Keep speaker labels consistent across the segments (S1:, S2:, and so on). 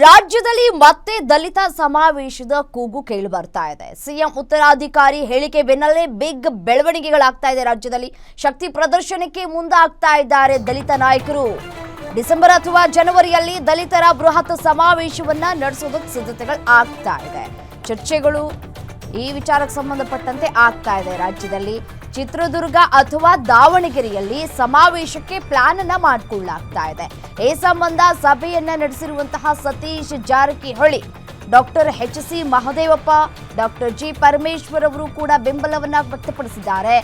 S1: ರಾಜ್ಯದಲ್ಲಿ ಮತ್ತೆ ದಲಿತ ಸಮಾವೇಶದ ಕೂಗು ಕೇಳಿ ಬರ್ತಾ ಇದೆ. ಸಿಎಂ ಉತ್ತರಾಧಿಕಾರಿ ಹೇಳಿಕೆ ಬೆನ್ನಲ್ಲೇ ಬಿಗ್ ಬೆಳವಣಿಗೆಗಳಾಗ್ತಾ ಇದೆ. ರಾಜ್ಯದಲ್ಲಿ ಶಕ್ತಿ ಪ್ರದರ್ಶನಕ್ಕೆ ಮುಂದಾಗ್ತಾ ಇದ್ದಾರೆ ದಲಿತ ನಾಯಕರು. ಡಿಸೆಂಬರ್ ಅಥವಾ ಜನವರಿಯಲ್ಲಿ ದಲಿತರ ಬೃಹತ್ ಸಮಾವೇಶವನ್ನ ನಡೆಸೋದಕ್ಕೆ ಸಿದ್ಧತೆಗಳು ಆಗ್ತಾ ಇದೆ. ಚರ್ಚೆಗಳು ಈ ವಿಚಾರಕ್ಕೆ ಸಂಬಂಧಪಟ್ಟಂತೆ ಆಗ್ತಾ ಇದೆ. ರಾಜ್ಯದಲ್ಲಿ ಚಿತ್ರದುರ್ಗ ಅಥವಾ ದಾವಣಗೆರೆಯಲ್ಲಿ ಸಮಾವೇಶಕ್ಕೆ ಪ್ಲಾನ್ ಅನ್ನ ಮಾಡಿಕೊಳ್ಳಲಾಗ್ತಾ ಇದೆ. ಈ ಸಂಬಂಧ ಸಭೆಯನ್ನ ನಡೆಸಿರುವಂತಹ Satish Jarkiholi, doctor H C. Mahadevappa, doctor G. Parameshwar ಅವರು ಕೂಡ ಬೆಂಬಲವನ್ನ ವ್ಯಕ್ತಪಡಿಸಿದ್ದಾರೆ.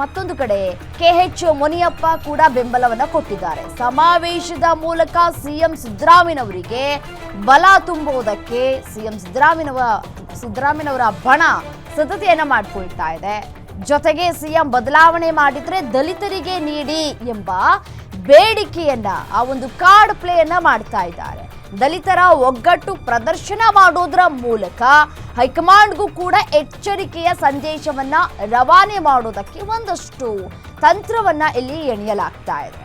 S1: ಮತ್ತೊಂದು ಕಡೆ ಕೆ.ಎಚ್. ಮುನಿಯಪ್ಪ ಕೂಡ ಬೆಂಬಲವನ್ನ ಕೊಟ್ಟಿದ್ದಾರೆ. ಸಮಾವೇಶದ ಮೂಲಕ ಸಿಎಂ ಸಿದ್ದರಾಮಯ್ಯನವರಿಗೆ ಬಲ ತುಂಬುವುದಕ್ಕೆ ಸಿಎಂ ಸಿದ್ದರಾಮಯ್ಯನವರ ಬಣ ಸಿದ್ಧತೆಯನ್ನ ಮಾಡಿಕೊಳ್ತಾ ಇದೆ. ಜೊತೆಗೆ ಸಿಎಂ ಬದಲಾವಣೆ ಮಾಡಿದ್ರೆ ದಲಿತರಿಗೆ ನೀಡಿ ಎಂಬ ಬೇಡಿಕೆಯನ್ನ ಆ ಒಂದು ಕಾರ್ಡ್ ಪ್ಲೇಯನ್ನ ಮಾಡ್ತಾ ಇದ್ದಾರೆ. ದಲಿತರ ಒಗ್ಗಟ್ಟು ಪ್ರದರ್ಶನ ಮಾಡೋದ್ರ ಮೂಲಕ ಹೈಕಮಾಂಡ್ಗೂ ಕೂಡ ಎಚ್ಚರಿಕೆಯ ಸಂದೇಶವನ್ನ ರವಾನೆ ಮಾಡೋದಕ್ಕೆ ಒಂದಷ್ಟು ತಂತ್ರವನ್ನ ಇಲ್ಲಿ ಎಣಿಯಲಾಗ್ತಾ ಇದೆ.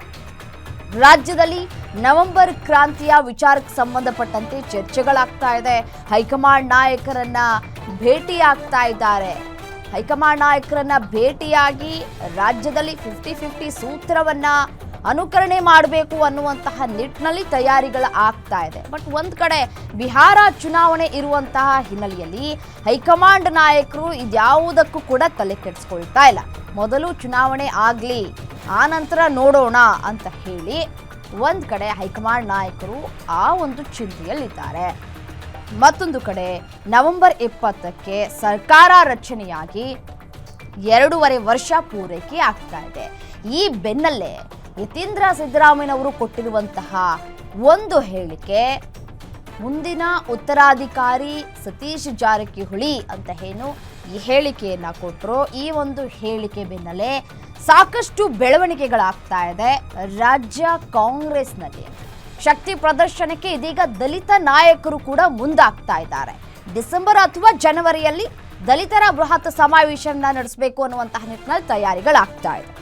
S1: ರಾಜ್ಯದಲ್ಲಿ ನವೆಂಬರ್ ಕ್ರಾಂತಿಯ ವಿಚಾರಕ್ಕೆ ಸಂಬಂಧಪಟ್ಟಂತೆ ಚರ್ಚೆಗಳಾಗ್ತಾ ಇದೆ. ಹೈಕಮಾಂಡ್ ನಾಯಕರನ್ನ ಭೇಟಿಯಾಗ್ತಾ ಇದ್ದಾರೆ. ಹೈಕಮಾಂಡ್ ನಾಯಕರನ್ನ ಭೇಟಿಯಾಗಿ ರಾಜ್ಯದಲ್ಲಿ 50-50 ಸೂತ್ರವನ್ನ ಅನುಕರಣೆ ಮಾಡಬೇಕು ಅನ್ನುವಂತಹ ನಿಟ್ಟಿನಲ್ಲಿ ತಯಾರಿಗಳು ಆಗ್ತಾ ಇದೆ. ಬಟ್ ಒಂದ್ ಕಡೆ ಬಿಹಾರ ಚುನಾವಣೆ ಇರುವಂತಹ ಹಿನ್ನೆಲೆಯಲ್ಲಿ ಹೈಕಮಾಂಡ್ ನಾಯಕರು ಇದ್ಯಾವುದಕ್ಕೂ ಕೂಡ ತಲೆ ಕೆಡಿಸ್ಕೊಳ್ತಾ ಇಲ್ಲ. ಮೊದಲು ಚುನಾವಣೆ ಆಗ್ಲಿ, ಆ ನಂತರ ನೋಡೋಣ ಅಂತ ಹೇಳಿ ಒಂದ್ ಕಡೆ ಹೈಕಮಾಂಡ್ ನಾಯಕರು ಆ ಒಂದು ಚಿಂತೆಯಲ್ಲಿದ್ದಾರೆ. ಮತ್ತೊಂದು ಕಡೆ ನವೆಂಬರ್ 20ಕ್ಕೆ ಸರ್ಕಾರ ರಚನೆಯಾಗಿ 2.5 ವರ್ಷ ಪೂರೈಕೆ ಆಗ್ತಾ ಇದೆ. ಈ ಬೆನ್ನಲ್ಲೇ ಯತೀಂದ್ರ ಸಿದ್ದರಾಮಯ್ಯನವರು ಕೊಟ್ಟಿರುವಂತಹ ಒಂದು ಹೇಳಿಕೆ, ಮುಂದಿನ ಉತ್ತರಾಧಿಕಾರಿ ಸತೀಶ್ ಜಾರಕಿಹೊಳಿ ಅಂತ ಏನು ಈ ಹೇಳಿಕೆಯನ್ನ ಕೊಟ್ಟರು. ಈ ಒಂದು ಹೇಳಿಕೆ ಬೆನ್ನಲ್ಲೇ ಸಾಕಷ್ಟು ಬೆಳವಣಿಗೆಗಳಾಗ್ತಾ ಇದೆ ರಾಜ್ಯ ಕಾಂಗ್ರೆಸ್ನಲ್ಲಿ. ಶಕ್ತಿ ಪ್ರದರ್ಶನಕ್ಕೆ ಇದೀಗ ದಲಿತ ನಾಯಕರು ಕೂಡ ಮುಂದಾಗ್ತಾ ಇದ್ದಾರೆ. ಡಿಸೆಂಬರ್ ಅಥವಾ ಜನವರಿಯಲ್ಲಿ ದಲಿತರ ಬೃಹತ್ ಸಮಾವೇಶವನ್ನ ನಡೆಸಬೇಕು ಅನ್ನುವಂತಹ ನಿಟ್ಟಿನಲ್ಲಿ ತಯಾರಿಗಳಾಗ್ತಾ ಇದೆ.